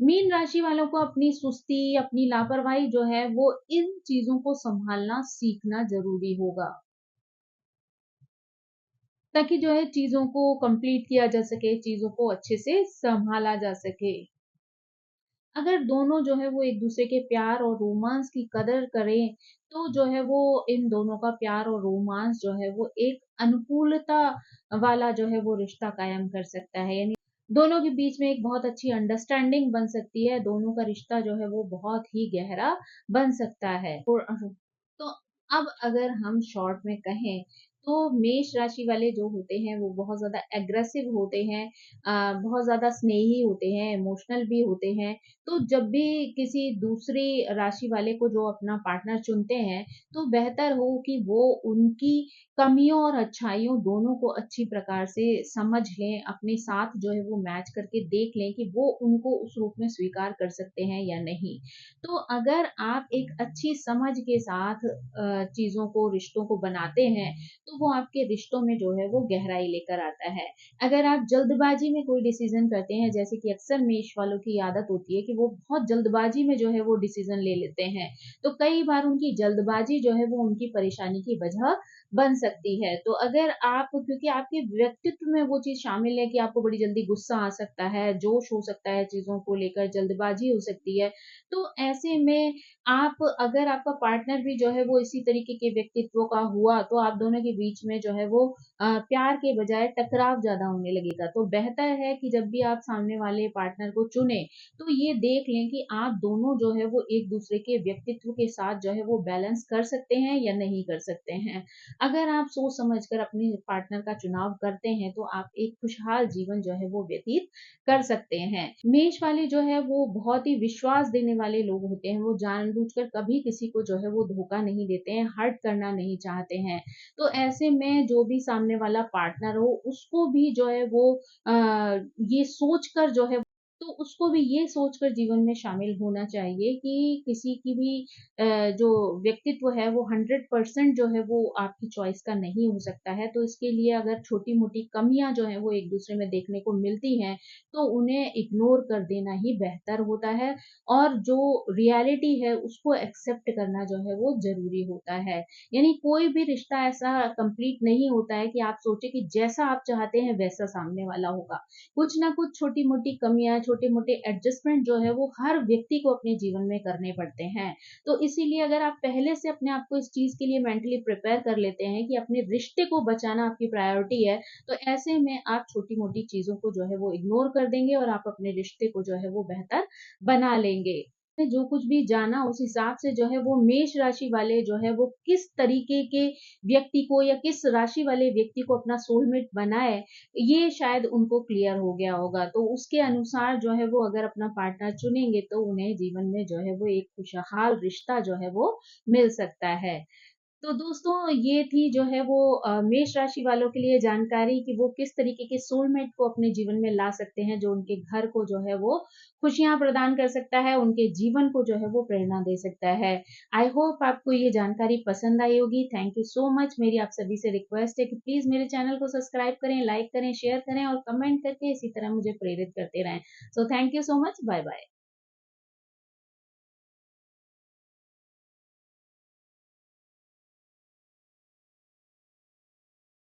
मीन राशि वालों को अपनी सुस्ती, अपनी लापरवाही जो है वो इन चीज़ों को सँभालना सीखना ज़रूरी होगा, ताकि जो है चीज़ों को कंप्लीट किया जा सके, चीज़ों को अच्छे से सँभाला जा सके। अगर दोनों जो है वो एक-दूसरे के प्यार और रोमांस की कदर करें, तो जो है वो इन दोनों का प्यार और रोमांस जो है वो एक अनुकूलता वाला जो है वो रिश्ता कायम कर सकता है। यानी दोनों के बीच में एक बहुत अच्छी अंडरस्टैंडिंग बन सकती है, दोनों का रिश्ता जो है वो बहुत ही गहरा बन सकता है। तो अब अगर हम शॉर्ट में कहें, तो मेष राशि वाले जो होते हैं वो बहुत ज़्यादा एग्रेसिव होते हैं, बहुत ज़्यादा स्नेही होते हैं, इमोशनल भी होते हैं। तो जब भी किसी दूसरी राशि वाले को जो अपना पार्टनर चुनते हैं, तो बेहतर हो कि वो उनकी कमियों और अच्छाइयों दोनों को अच्छी प्रकार से समझ लें, अपने साथ जो है वो मैच करके देख लें कि वो उनको उस रूप में स्वीकार कर सकते हैं या नहीं। तो अगर आप एक अच्छी समझ के साथ चीज़ों को, रिश्तों को बनाते हैं, तो वो आपके रिश्तों में जो है वो गहराई लेकर आता है। अगर आप जल्दबाज़ी में कोई डिसीज़न करते हैं, जैसे कि अक्सर मेष वालों की आदत होती है कि वो बहुत जल्दबाज़ी में जो है वो डिसीज़न ले लेते हैं, तो कई बार उनकी जल्दबाज़ी जो है वो उनकी परेशानी की वजह बन सकती है। तो अगर आप, क्योंकि आपके व्यक्तित्व में वो चीज़ शामिल है कि आपको बड़ी जल्दी गुस्सा आ सकता है, जोश हो सकता है चीज़ों को लेकर, जल्दबाज़ी हो सकती है, तो ऐसे में आप, अगर आपका पार्टनर भी जो है वो इसी तरीके के व्यक्तित्व का हुआ, तो आप दोनों के बीच में जो है वो प्यार के बजाय टकराव ज़्यादा होने लगेगा। तो बेहतर है कि जब भी आप सामने वाले पार्टनर को चुनें, तो ये देख लें कि आप दोनों जो है वो एक-दूसरे के व्यक्तित्व के साथ जो है वो बैलेंस कर सकते हैं या नहीं कर सकते हैं। अगर आप सोच समझ कर अपने पार्टनर का चुनाव करते हैं, तो आप एक खुशहाल जीवन जो है वो व्यतीत कर सकते हैं। मेष वाले जो है वो बहुत ही विश्वास देने वाले लोग होते हैं, वो जानबूझकर कभी किसी को जो है वो धोखा नहीं देते हैं, हर्ट करना नहीं चाहते हैं। तो ऐसे में जो भी सामने वाला पार्टनर हो, उसको भी जो है वो ये सोच कर जो है, तो उसको भी ये सोचकर जीवन में शामिल होना चाहिए कि किसी की भी जो व्यक्तित्व है वो 100% जो है वो आपकी चॉइस का नहीं हो सकता है। तो इसके लिए अगर छोटी-मोटी कमियाँ जो हैं वो एक-दूसरे में देखने को मिलती हैं, तो उन्हें इग्नोर कर देना ही बेहतर होता है, और जो रियलिटी है उसको एक्सेप्ट करना जो है वो ज़रूरी होता है। यानी कोई भी रिश्ता ऐसा कंप्लीट नहीं होता है कि आप सोचे कि जैसा आप चाहते हैं वैसा सामने वाला होगा। कुछ ना कुछ छोटी-मोटी कमियाँ, छोटे-मोटे एडजस्टमेंट जो है वो हर व्यक्ति को अपने जीवन में करने पड़ते हैं। तो इसीलिए अगर आप पहले से अपने आप को इस चीज़ के लिए मेंटली प्रिपेयर कर लेते हैं कि अपने रिश्ते को बचाना आपकी प्रायोरिटी है, तो ऐसे में आप छोटी-मोटी चीज़ों को जो है वो इग्नोर कर देंगे और आप अपने रिश्ते को जो है वो बेहतर बना लेंगे। जो कुछ भी जाना उस हिसाब से जो है वो मेष राशि वाले जो है वो किस तरीके के व्यक्ति को या किस राशि वाले व्यक्ति को अपना सोलमेट बनाए, ये शायद उनको क्लियर हो गया होगा। तो उसके अनुसार जो है वो अगर अपना पार्टनर चुनेंगे, तो उन्हें जीवन में जो है वो एक खुशहाल रिश्ता जो है वो मिल सकता है। तो दोस्तों, ये थी जो है वो मेष राशि वालों के लिए जानकारी कि वो किस तरीके के सोलमेट को अपने जीवन में ला सकते हैं, जो उनके घर को जो है वो खुशियाँ प्रदान कर सकता है, उनके जीवन को जो है वो प्रेरणा दे सकता है। आई होप आपको ये जानकारी पसंद आई होगी। Thank you so much. मेरी आप सभी से रिक्वेस्ट है कि प्लीज़ मेरे चैनल को सब्सक्राइब करें, लाइक करें, शेयर करें और कमेंट करके इसी तरह मुझे प्रेरित करते रहें। So thank you so much. Bye-bye.